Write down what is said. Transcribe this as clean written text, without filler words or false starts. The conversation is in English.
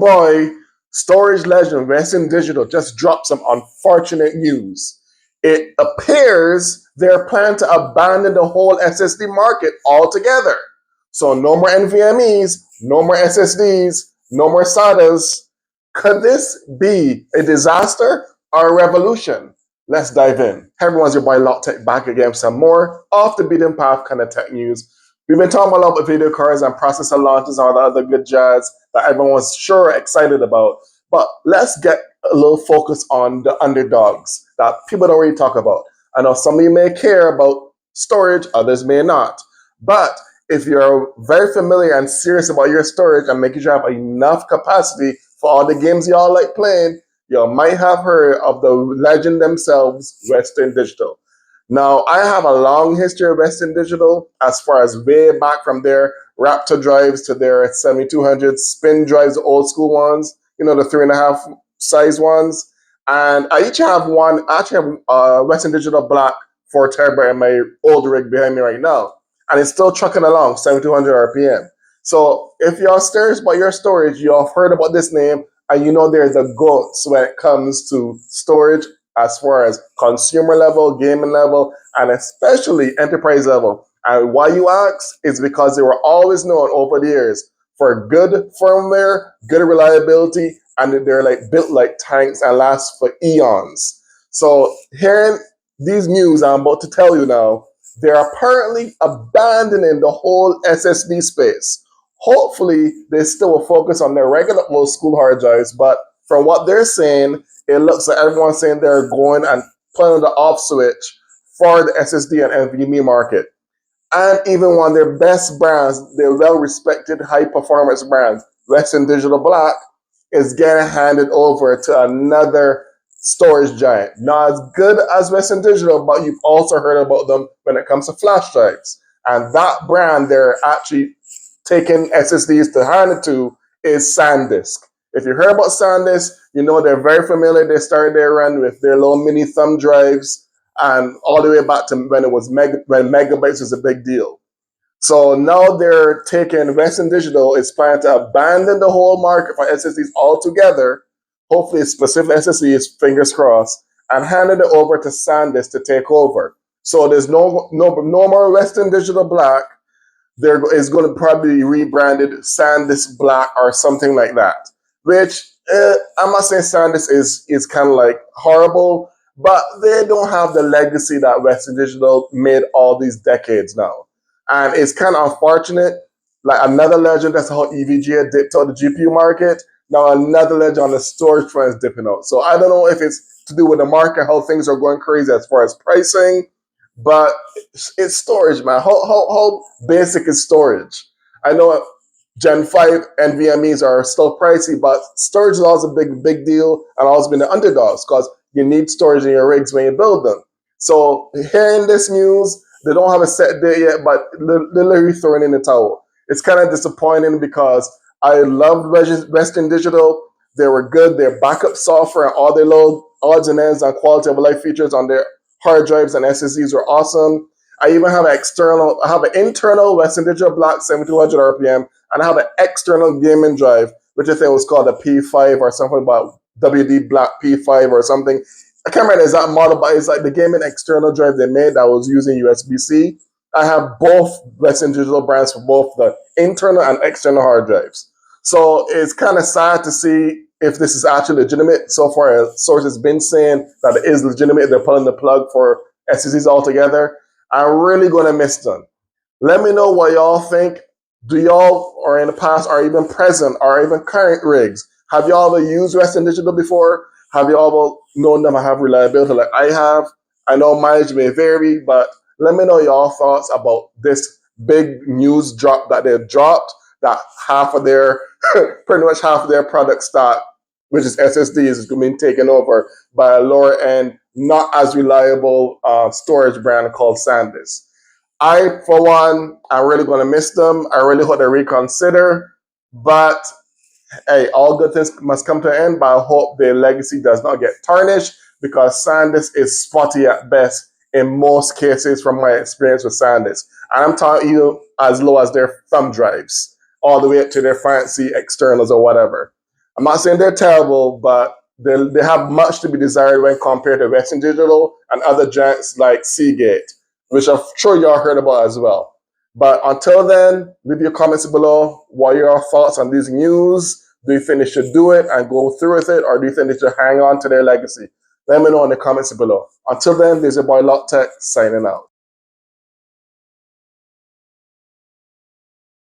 oh boy, storage legend Western Digital just dropped some unfortunate news. It appears they're planning to abandon the whole SSD market altogether. So no more NVMEs, no more SSDs, no more SATAs. Could this be a disaster or a revolution? Let's dive in. Hey everyone's your boy LockTech back again with some more off the beaten path kind of tech news. We've been talking a lot about video cards and processor launches and all the other good jazz that everyone's sure excited about. But let's get a little focus on the underdogs that people don't really talk about. I know some of you may care about storage, others may not. But if you're very familiar and serious about your storage and making sure you have enough capacity for all the games you all like playing, you might have heard of the legend themselves, Western Digital. Now, I have a long history of Western Digital as far as way back from their Raptor drives to their 7200 spin drives, the old school ones, the 3.5 size ones. And I each have one. I actually have Western Digital Black 4 terabyte in my old rig behind me right now. And it's still trucking along, 7200 RPM. So if you're serious about your storage, you've heard about this name, and they're the GOATs when it comes to storage as far as consumer level, gaming level, and especially enterprise level. And why you ask is because they were always known over the years for good firmware, good reliability, and they're built like tanks and last for eons. So hearing these news I'm about to tell you now, they're apparently abandoning the whole SSD space. Hopefully, they still will focus on their regular old school hard drives, but from what they're saying, it looks like everyone's saying they're going and putting the off switch for the SSD and NVMe market. And even one of their best brands, their well-respected high-performance brands, Western Digital Black, is getting handed over to another storage giant. Not as good as Western Digital, but you've also heard about them when it comes to flash drives. And that brand they're actually taking SSDs to hand it to is SanDisk. If you heard about SanDisk, they're very familiar. They started their run with their little mini thumb drives and all the way back to when when megabytes was a big deal. So now they're taking Western Digital is planning to abandon the whole market for SSDs altogether. Hopefully, specific SSDs, fingers crossed, and handed it over to SanDisk to take over. So there's no more Western Digital Black. There is going to probably be rebranded SanDisk Black or something like that. Which I'm not saying SanDisk is kind of like horrible, but they don't have the legacy that Western Digital made all these decades now. And it's kind of unfortunate. Like another legend, that's how EVGA dipped out the GPU market. Now another legend on the storage front is dipping out. So I don't know if it's to do with the market, how things are going crazy as far as pricing, but it's storage, man. How basic is storage? I know Gen 5 NVMEs are still pricey, but storage is always a big deal and always been the underdogs because you need storage in your rigs when you build them. So hearing this news, they don't have a set date yet, but literally throwing in the towel. It's kind of disappointing because I loved Western Digital. They were good. Their backup software and all their little odds and ends and quality of life features on their hard drives and SSDs were awesome. I even have an internal Western Digital Black 7200 RPM, and I have an external gaming drive, which I think was called a P5 or something about WD Black P5 or something. I can't remember the exact model, but it's like the gaming external drive they made that was using USB-C. I have both Western Digital brands for both the internal and external hard drives. So it's kind of sad to see if this is actually legitimate. So far, a source has been saying that it is legitimate. They're pulling the plug for SSDs altogether. I'm really going to miss them. Let me know what y'all think. Do y'all, or in the past, or even present, or even current rigs, have y'all ever used Western Digital before? Have y'all known them and have reliability like I have? I know mileage may vary, but let me know y'all thoughts about this big news drop that they've dropped, that pretty much half of their product stock, which is SSDs, is going to be taken over by a lower end, not as reliable storage brand called SanDisk. I, for one, I'm really going to miss them. I really hope they reconsider. But hey, all good things must come to an end, but I hope their legacy does not get tarnished because SanDisk is spotty at best in most cases from my experience with SanDisk. And I'm talking even as low as their thumb drives, all the way up to their fancy externals or whatever. I'm not saying they're terrible, but they have much to be desired when compared to Western Digital and other giants like Seagate, which I'm sure y'all heard about as well. But until then, leave your comments below. What are your thoughts on these news? Do you think they should do it and go through with it, or do you think they should hang on to their legacy? Let me know in the comments below. Until then, this is your boy Lock Tech signing out.